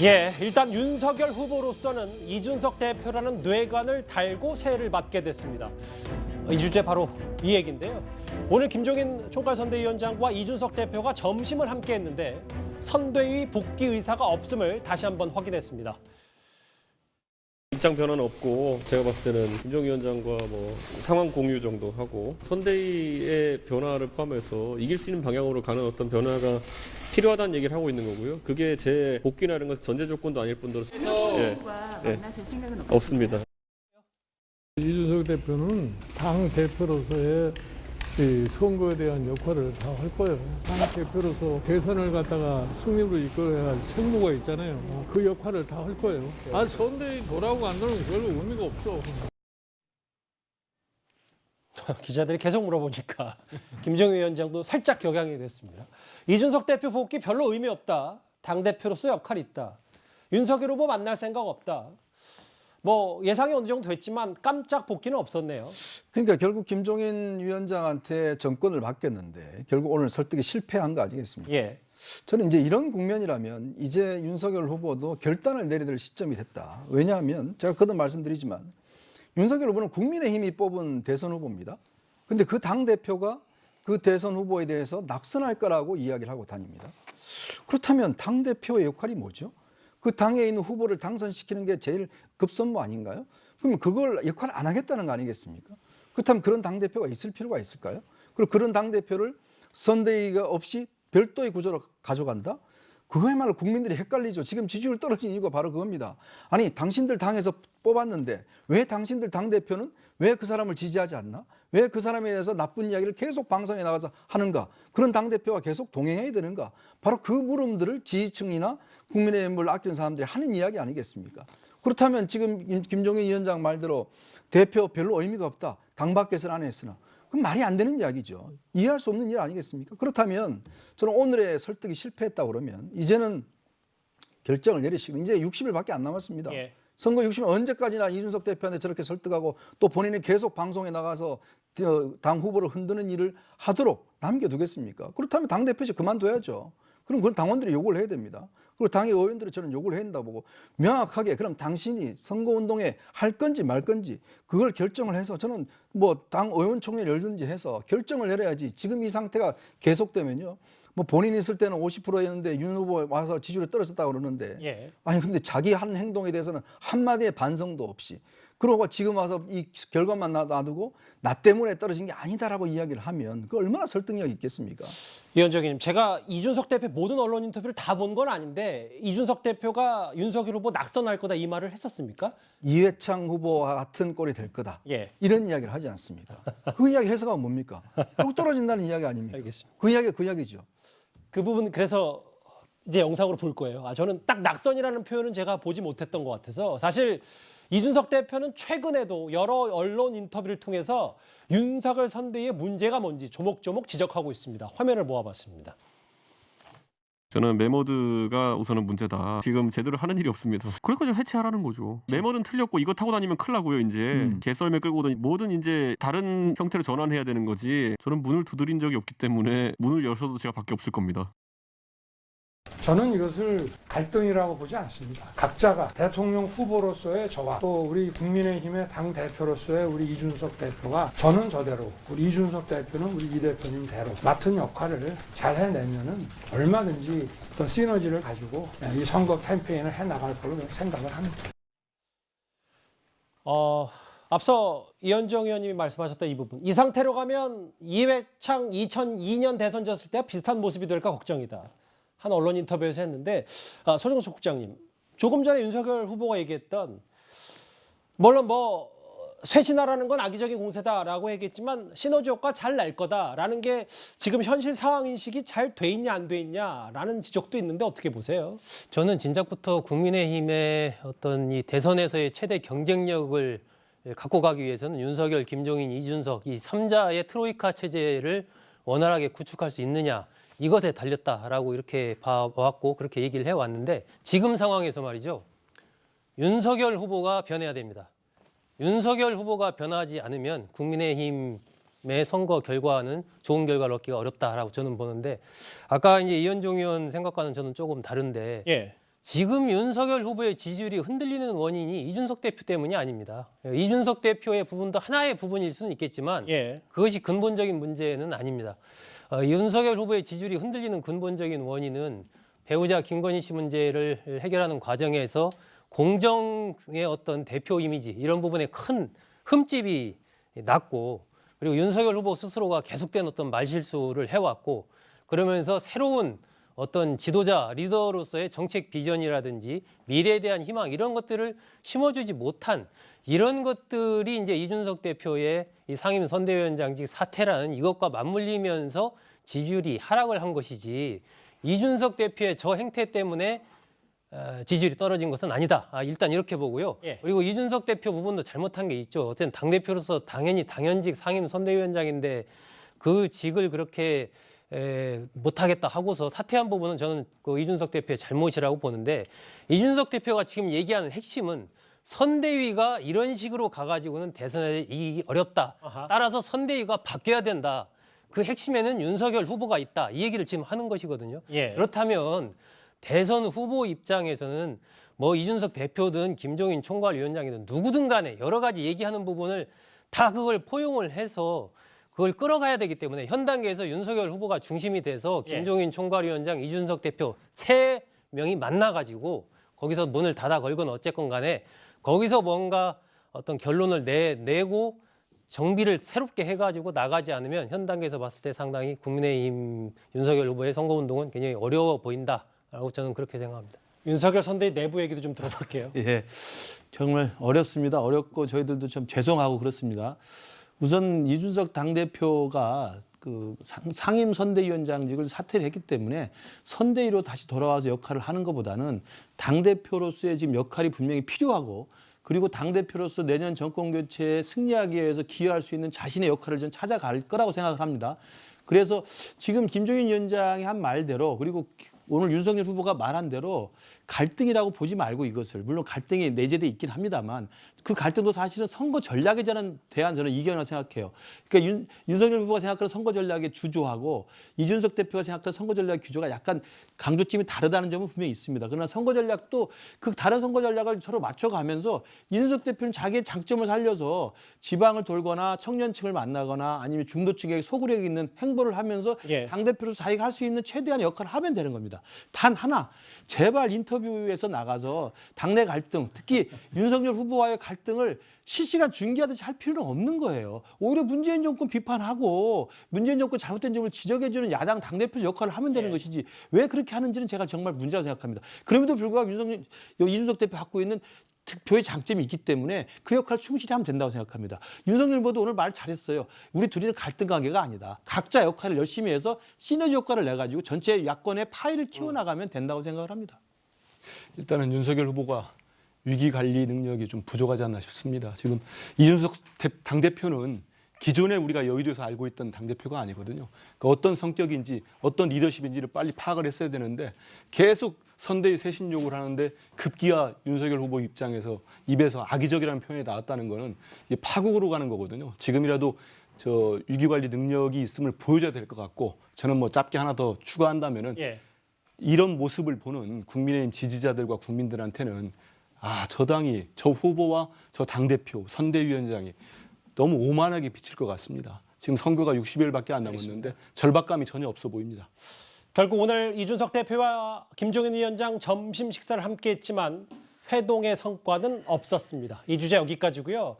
예, 일단 윤석열 후보로서는 이준석 대표라는 뇌관을 달고 새해를 맞게 됐습니다. 이 주제 바로 이 얘기인데요. 오늘 김종인 총괄선대위원장과 이준석 대표가 점심을 함께 했는데 선대위 복귀 의사가 없음을 다시 한번 확인했습니다. 입장 변화는 없고 제가 봤을 때는 김종인 위원장과 뭐 상황 공유 정도 하고 선대위의 변화를 포함해서 이길 수 있는 방향으로 가는 어떤 변화가 필요하다는 얘기를 하고 있는 거고요. 그게 제 복귀나 이런 것은 전제 조건도 아닐 뿐더러 만나실 생각은 없습니다. 이준석 대표는 당 대표로서의 이 선거에 대한 역할을 다 할 거예요. 당 대표로서 대선을 갖다가 승리로 이끌어야 할 책무가 있잖아요. 그 역할을 다 할 거예요. 선대위 돌아오고 안 돌아오면 별로 의미가 없죠. 기자들이 계속 물어보니까 김종인 위원장도 살짝 격양이 됐습니다. 이준석 대표 복귀 별로 의미 없다. 당대표로서 역할이 있다. 윤석열 후보 만날 생각 없다. 뭐 예상이 어느 정도 됐지만 깜짝 복귀는 없었네요. 그러니까 결국 김종인 위원장한테 정권을 맡겼는데 결국 오늘 설득이 실패한 거 아니겠습니까? 예. 저는 이제 이런 국면이라면 이제 윤석열 후보도 결단을 내려야 될 시점이 됐다. 왜냐하면 제가 거듭 말씀드리지만 윤석열 후보는 국민의힘이 뽑은 대선 후보입니다. 근데 그 당대표가 그 대선 후보에 대해서 낙선할 거라고 이야기를 하고 다닙니다. 그렇다면 당대표의 역할이 뭐죠? 그 당에 있는 후보를 당선시키는 게 제일 급선무 아닌가요? 그러면 그걸 역할을 안 하겠다는 거 아니겠습니까? 그렇다면 그런 당대표가 있을 필요가 있을까요? 그리고 그런 당대표를 선대위가 없이 별도의 구조로 가져간다? 그거야말로 국민들이 헷갈리죠. 지금 지지율 떨어진 이유가 바로 그겁니다. 아니 당신들 당에서 뽑았는데 왜 당신들 당대표는 왜 그 사람을 지지하지 않나? 왜 그 사람에 대해서 나쁜 이야기를 계속 방송에 나가서 하는가? 그런 당대표와 계속 동행해야 되는가? 바로 그 물음들을 지지층이나 국민의힘을 아끼는 사람들이 하는 이야기 아니겠습니까? 그렇다면 지금 김종인 위원장 말대로 대표 별로 의미가 없다. 당 밖에서는 안 했으나. 그럼 말이 안 되는 이야기죠. 이해할 수 없는 일 아니겠습니까? 그렇다면 저는 오늘의 설득이 실패했다고 그러면 이제는 결정을 내리시고 이제 60일밖에 안 남았습니다. 예. 선거 60일 언제까지나 이준석 대표한테 저렇게 설득하고 또 본인이 계속 방송에 나가서 당 후보를 흔드는 일을 하도록 남겨두겠습니까? 그렇다면 당대표직 그만둬야죠. 그럼 그건 당원들이 요구를 해야 됩니다. 그리고 당의 의원들이 저는 요구를 해야 된다고 보고 명확하게 그럼 당신이 선거운동에 할 건지 말 건지 그걸 결정을 해서 저는 뭐 당 의원총회를 열든지 해서 결정을 내려야지 지금 이 상태가 계속되면요. 뭐 본인 있을 때는 50%였는데 윤 후보 와서 지지율이 떨어졌다고 그러는데 예. 아니 근데 자기 한 행동에 대해서는 한마디의 반성도 없이 그러고 지금 와서 이 결과만 놔두고 나 때문에 떨어진 게 아니다라고 이야기를 하면 그 얼마나 설득력이 있겠습니까? 위원장님, 제가 이준석 대표 모든 언론 인터뷰를 다 본 건 아닌데 이준석 대표가 윤석열 후보 낙선할 거다 이 말을 했었습니까? 이회창 후보와 같은 꼴이 될 거다. 예. 이런 이야기를 하지 않습니다. 그 이야기 해석하면 뭡니까? 결국 떨어진다는 이야기 아닙니까? 알겠습니다. 그 이야기가 그 이야기죠. 그 부분 그래서 이제 영상으로 볼 거예요. 저는 딱 낙선이라는 표현은 제가 보지 못했던 것 같아서 사실 이준석 대표는 최근에도 여러 언론 인터뷰를 통해서 윤석열 선대위의 문제가 뭔지 조목조목 지적하고 있습니다. 화면을 모아봤습니다. 저는 메모드가 우선은 문제다. 지금 제대로 하는 일이 없습니다. 그러니까 좀 해체하라는 거죠. 메모는 틀렸고 이거 타고 다니면 큰일 나고요. 이제 개썰매 끌고 다니 뭐든 이제 다른 형태로 전환해야 되는 거지. 저는 문을 두드린 적이 없기 때문에 문을 여셔도 제가 밖에 없을 겁니다. 저는 이것을 갈등이라고 보지 않습니다. 각자가 대통령 후보로서의 저와 또 우리 국민의힘의 당 대표로서의 우리 이준석 대표가 저는 저대로 우리 이준석 대표는 우리 이 대표님대로 맡은 역할을 잘 해내면은 얼마든지 어떤 시너지를 가지고 이 선거 캠페인을 해나갈 걸로 생각을 합니다. 앞서 이현정 의원님이 말씀하셨던 이 부분. 이 상태로 가면 이회창 2002년 대선 졌을 때와 비슷한 모습이 될까 걱정이다. 한 언론 인터뷰에서 했는데 손정숙 국장님, 조금 전에 윤석열 후보가 얘기했던 물론 뭐 쇄신하라는 건 악의적인 공세다라고 얘기했지만 시너지 효과 잘 날 거다라는 게 지금 현실 상황 인식이 잘 돼 있냐 안 돼 있냐라는 지적도 있는데 어떻게 보세요? 저는 진작부터 국민의힘의 어떤 이 대선에서의 최대 경쟁력을 갖고 가기 위해서는 윤석열, 김종인, 이준석 이 3자의 트로이카 체제를 원활하게 구축할 수 있느냐 이것에 달렸다라고 이렇게 봐왔고 그렇게 얘기를 해왔는데 지금 상황에서 말이죠. 윤석열 후보가 변해야 됩니다. 윤석열 후보가 변하지 않으면 국민의힘의 선거 결과는 좋은 결과를 얻기가 어렵다라고 저는 보는데 아까 이제 이현종 의원 생각과는 저는 조금 다른데 예. 지금 윤석열 후보의 지지율이 흔들리는 원인이 이준석 대표 때문이 아닙니다. 이준석 대표의 부분도 하나의 부분일 수는 있겠지만 예. 그것이 근본적인 문제는 아닙니다. 윤석열 후보의 지지율이 흔들리는 근본적인 원인은 배우자 김건희 씨 문제를 해결하는 과정에서 공정의 어떤 대표 이미지 이런 부분에 큰 흠집이 났고 그리고 윤석열 후보 스스로가 계속된 어떤 말실수를 해왔고 그러면서 새로운 어떤 지도자, 리더로서의 정책 비전이라든지 미래에 대한 희망 이런 것들을 심어주지 못한 이런 것들이 이제 이준석 대표의 이 상임 선대위원장직 사퇴라는 이것과 맞물리면서 지지율이 하락을 한 것이지 이준석 대표의 저 행태 때문에 지지율이 떨어진 것은 아니다. 일단 이렇게 보고요. 예. 그리고 이준석 대표 부분도 잘못한 게 있죠. 어쨌든 당대표로서 당연히 당연직 상임 선대위원장인데 그 직을 그렇게 못하겠다 하고서 사퇴한 부분은 저는 그 이준석 대표의 잘못이라고 보는데 이준석 대표가 지금 얘기하는 핵심은 선대위가 이런 식으로 가가지고는 대선에 이기기 어렵다. 아하. 따라서 선대위가 바뀌어야 된다. 그 핵심에는 윤석열 후보가 있다. 이 얘기를 지금 하는 것이거든요. 예. 그렇다면 대선 후보 입장에서는 뭐 이준석 대표든 김종인 총괄위원장이든 누구든 간에 여러 가지 얘기하는 부분을 다 그걸 포용을 해서 그걸 끌어가야 되기 때문에 현 단계에서 윤석열 후보가 중심이 돼서 김종인 총괄위원장, 이준석 대표 세 명이 만나가지고 거기서 문을 닫아 걸건 어쨌건 간에 거기서 뭔가 어떤 결론을 내고 정비를 새롭게 해가지고 나가지 않으면 현 단계에서 봤을 때 상당히 국민의힘 윤석열 후보의 선거운동은 굉장히 어려워 보인다라고 저는 그렇게 생각합니다. 윤석열 선대위 내부 얘기도 좀 들어볼게요. 예, 정말 어렵습니다. 어렵고 저희들도 좀 죄송하고 그렇습니다. 우선 이준석 당대표가 그 상임 선대위원장직을 사퇴를 했기 때문에 선대위로 다시 돌아와서 역할을 하는 것보다는 당대표로서의 지금 역할이 분명히 필요하고 그리고 당대표로서 내년 정권 교체에 승리하기 위해서 기여할 수 있는 자신의 역할을 좀 찾아갈 거라고 생각을 합니다. 그래서 지금 김종인 위원장이 한 말대로 그리고 오늘 윤석열 후보가 말한 대로 갈등이라고 보지 말고 이것을 물론 갈등이 내재돼 있긴 합니다만 그 갈등도 사실은 선거 전략에 대한 저는 이견이라고 생각해요. 그러니까 윤석열 후보가 생각하는 선거 전략의 주조하고 이준석 대표가 생각하는 선거 전략의 규조가 약간 강조점이 다르다는 점은 분명히 있습니다. 그러나 선거 전략도 그 다른 선거 전략을 서로 맞춰가면서 이준석 대표는 자기의 장점을 살려서 지방을 돌거나 청년층을 만나거나 아니면 중도층에게 소구력 있는 행보를 하면서 예. 당대표로서 자기가 할 수 있는 최대한의 역할을 하면 되는 겁니다. 단 하나, 제발 인터뷰에서 나가서 당내 갈등, 특히 윤석열 후보와의 갈등을 실시간 중계하듯이 할 필요는 없는 거예요. 오히려 문재인 정권 비판하고 문재인 정권 잘못된 점을 지적해주는 야당 당대표 역할을 하면 되는 것이지 왜 그렇게 하는지는 제가 정말 문제라고 생각합니다. 그럼에도 불구하고 이준석 대표 갖고 있는 득표의 장점이 있기 때문에 그 역할을 충실히 하면 된다고 생각합니다. 윤석열 후보도 오늘 말 잘했어요. 우리 둘이는 갈등 관계가 아니다. 각자 역할을 열심히 해서 시너지 효과를 내가지고 전체 야권의 파이를 키워나가면 된다고 생각을 합니다. 일단은 윤석열 후보가 위기 관리 능력이 좀 부족하지 않나 싶습니다. 지금 이준석 당대표는 기존에 우리가 여의도에서 알고 있던 당대표가 아니거든요. 그러니까 어떤 성격인지 어떤 리더십인지를 빨리 파악을 했어야 되는데 계속 선대위 쇄신 요구를 하는데 급기야 윤석열 후보 입에서 악의적이라는 표현이 나왔다는 거는 파국으로 가는 거거든요. 지금이라도 저 위기관리 능력이 있음을 보여줘야 될 것 같고 저는 뭐 짧게 하나 더 추가한다면은 예. 이런 모습을 보는 국민의힘 지지자들과 국민들한테는 저 당이 저 후보와 저 당대표 선대위원장이 너무 오만하게 비칠 것 같습니다. 지금 선거가 60일밖에 안 남았는데 절박감이 전혀 없어 보입니다. 결국 오늘 이준석 대표와 김종인 위원장 점심 식사를 함께 했지만 회동의 성과는 없었습니다. 이 주제 여기까지고요.